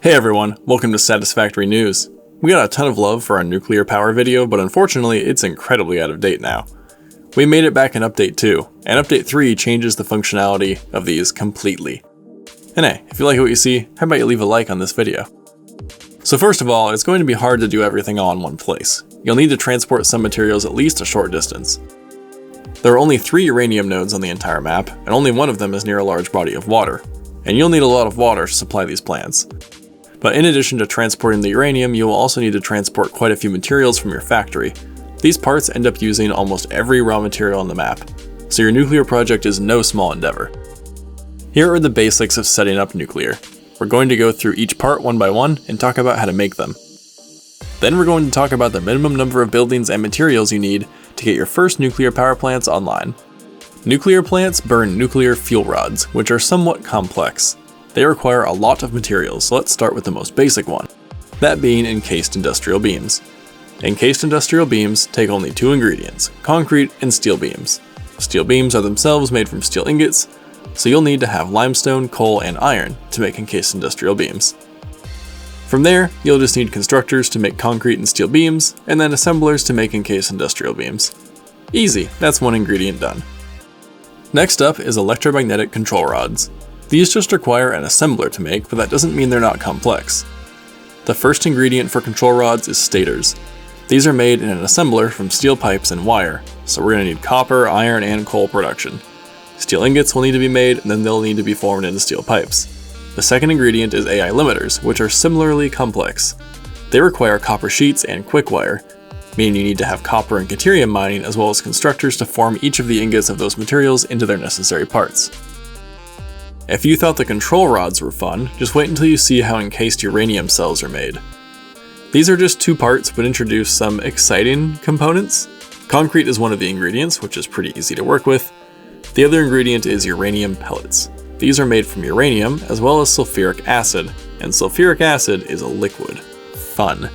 Hey everyone, welcome to Satisfactory News. We got a ton of love for our nuclear power video, but unfortunately it's incredibly out of date now. We made it back in Update 2, and Update 3 changes the functionality of these completely. And hey, if you like what you see, how about you leave a like on this video? So first of all, it's going to be hard to do everything all in one place. You'll need to transport some materials at least a short distance. There are only 3 uranium nodes on the entire map, and only one of them is near a large body of water. And you'll need a lot of water to supply these plants. But in addition to transporting the uranium, you will also need to transport quite a few materials from your factory. These parts end up using almost every raw material on the map, so your nuclear project is no small endeavor. Here are the basics of setting up nuclear. We're going to go through each part one by one and talk about how to make them. Then we're going to talk about the minimum number of buildings and materials you need to get your first nuclear power plants online. Nuclear plants burn nuclear fuel rods, which are somewhat complex. They require a lot of materials, so let's start with the most basic one, that being encased industrial beams. Encased industrial beams take only 2 ingredients, concrete and steel beams. Steel beams are themselves made from steel ingots, so you'll need to have limestone, coal, and iron to make encased industrial beams. From there, you'll just need constructors to make concrete and steel beams, and then assemblers to make encased industrial beams. Easy, that's 1 ingredient done. Next up is electromagnetic control rods. These just require an assembler to make, but that doesn't mean they're not complex. The first ingredient for control rods is stators. These are made in an assembler from steel pipes and wire, so we're going to need copper, iron, and coal production. Steel ingots will need to be made, and then they'll need to be formed into steel pipes. The second ingredient is AI limiters, which are similarly complex. They require copper sheets and quick wire, meaning you need to have copper and deuterium mining as well as constructors to form each of the ingots of those materials into their necessary parts. If you thought the control rods were fun, just wait until you see how encased uranium cells are made. These are just 2 parts but introduce some exciting components. Concrete is one of the ingredients, which is pretty easy to work with. The other ingredient is uranium pellets. These are made from uranium as well as sulfuric acid, and sulfuric acid is a liquid. Fun.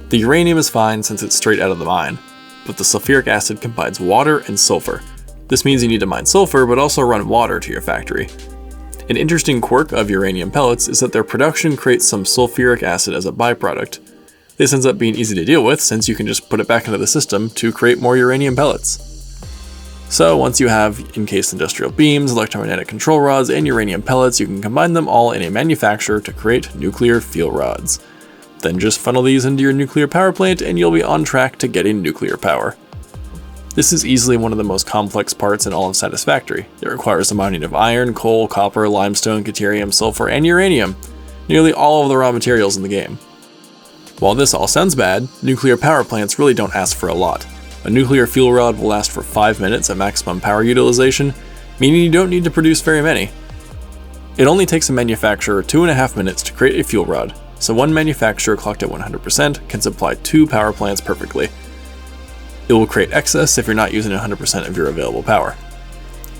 The uranium is fine since it's straight out of the mine, but the sulfuric acid combines water and sulfur. This means you need to mine sulfur but also run water to your factory. An interesting quirk of uranium pellets is that their production creates some sulfuric acid as a byproduct. This ends up being easy to deal with since you can just put it back into the system to create more uranium pellets. So once you have encased industrial beams, electromagnetic control rods, and uranium pellets, you can combine them all in a manufacturer to create nuclear fuel rods. Then just funnel these into your nuclear power plant and you'll be on track to getting nuclear power. This is easily one of the most complex parts in all of Satisfactory. It requires the mining of iron, coal, copper, limestone, deuterium, sulfur, and uranium, nearly all of the raw materials in the game. While this all sounds bad, nuclear power plants really don't ask for a lot. A nuclear fuel rod will last for 5 minutes at maximum power utilization, meaning you don't need to produce very many. It only takes a manufacturer 2.5 minutes to create a fuel rod, so one manufacturer clocked at 100% can supply 2 power plants perfectly. It will create excess if you're not using 100% of your available power.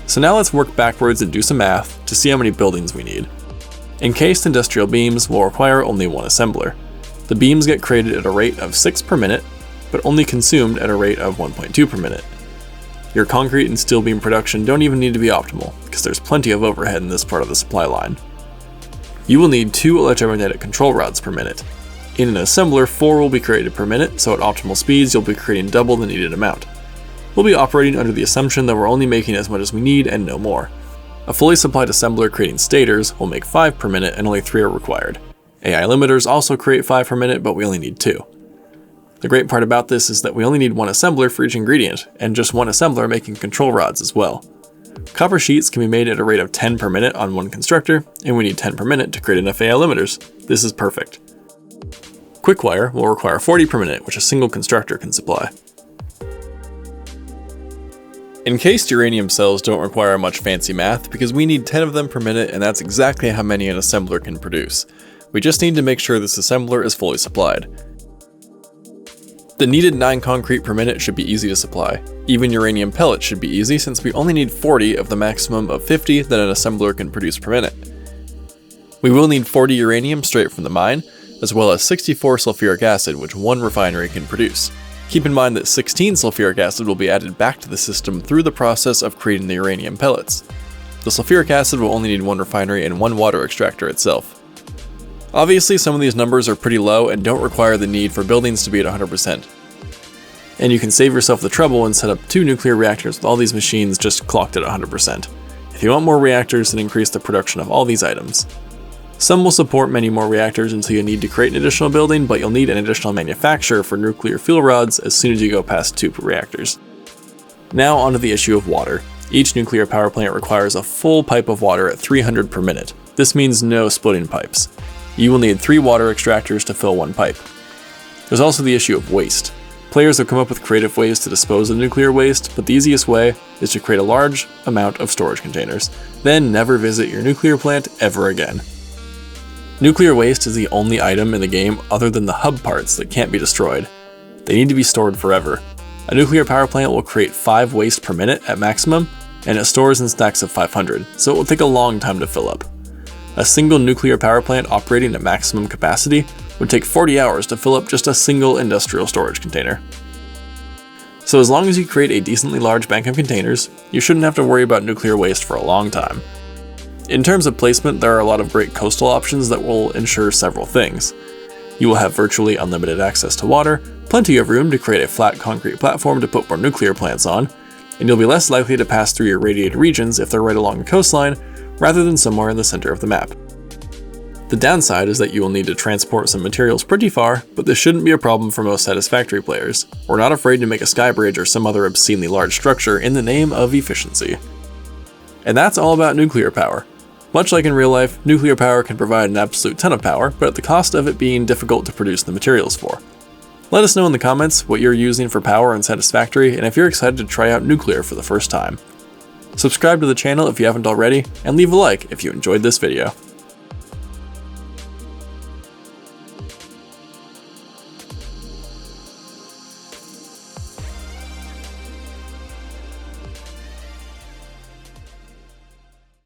So now let's work backwards and do some math to see how many buildings we need. Encased industrial beams will require only 1 assembler. The beams get created at a rate of 6 per minute, but only consumed at a rate of 1.2 per minute. Your concrete and steel beam production don't even need to be optimal, because there's plenty of overhead in this part of the supply line. You will need 2 electromagnetic control rods per minute. In an assembler, 4 will be created per minute, so at optimal speeds you'll be creating double the needed amount. We'll be operating under the assumption that we're only making as much as we need and no more. A fully supplied assembler creating stators will make 5 per minute and only 3 are required. AI limiters also create 5 per minute, but we only need 2. The great part about this is that we only need 1 assembler for each ingredient, and just 1 assembler making control rods as well. Copper sheets can be made at a rate of 10 per minute on 1 constructor, and we need 10 per minute to create enough AI limiters. This is perfect. Quick wire will require 40 per minute, which a single constructor can supply. Encased uranium cells don't require much fancy math because we need 10 of them per minute, and that's exactly how many an assembler can produce. We just need to make sure this assembler is fully supplied. The needed 9 concrete per minute should be easy to supply. Even uranium pellets should be easy since we only need 40 of the maximum of 50 that an assembler can produce per minute. We will need 40 uranium straight from the mine, as well as 64 sulfuric acid, which 1 refinery can produce. Keep in mind that 16 sulfuric acid will be added back to the system through the process of creating the uranium pellets. The sulfuric acid will only need 1 refinery and 1 water extractor itself. Obviously, some of these numbers are pretty low and don't require the need for buildings to be at 100%. And you can save yourself the trouble and set up 2 nuclear reactors with all these machines just clocked at 100%. If you want more reactors, then increase the production of all these items. Some will support many more reactors until you need to create an additional building, but you'll need an additional manufacturer for nuclear fuel rods as soon as you go past 2 reactors. Now onto the issue of water. Each nuclear power plant requires a full pipe of water at 300 per minute. This means no splitting pipes. You will need 3 water extractors to fill 1 pipe. There's also the issue of waste. Players have come up with creative ways to dispose of nuclear waste, but the easiest way is to create a large amount of storage containers. Then never visit your nuclear plant ever again. Nuclear waste is the only item in the game other than the hub parts that can't be destroyed. They need to be stored forever. A nuclear power plant will create 5 waste per minute at maximum, and it stores in stacks of 500, so it will take a long time to fill up. A single nuclear power plant operating at maximum capacity would take 40 hours to fill up just a single industrial storage container. So as long as you create a decently large bank of containers, you shouldn't have to worry about nuclear waste for a long time. In terms of placement, there are a lot of great coastal options that will ensure several things. You will have virtually unlimited access to water, plenty of room to create a flat concrete platform to put more nuclear plants on, and you'll be less likely to pass through your radiated regions if they're right along the coastline, rather than somewhere in the center of the map. The downside is that you will need to transport some materials pretty far, but this shouldn't be a problem for most Satisfactory players. We're not afraid to make a sky bridge or some other obscenely large structure in the name of efficiency. And that's all about nuclear power. Much like in real life, nuclear power can provide an absolute ton of power, but at the cost of it being difficult to produce the materials for. Let us know in the comments what you're using for power in Satisfactory, and if you're excited to try out nuclear for the first time. Subscribe to the channel if you haven't already, and leave a like if you enjoyed this video.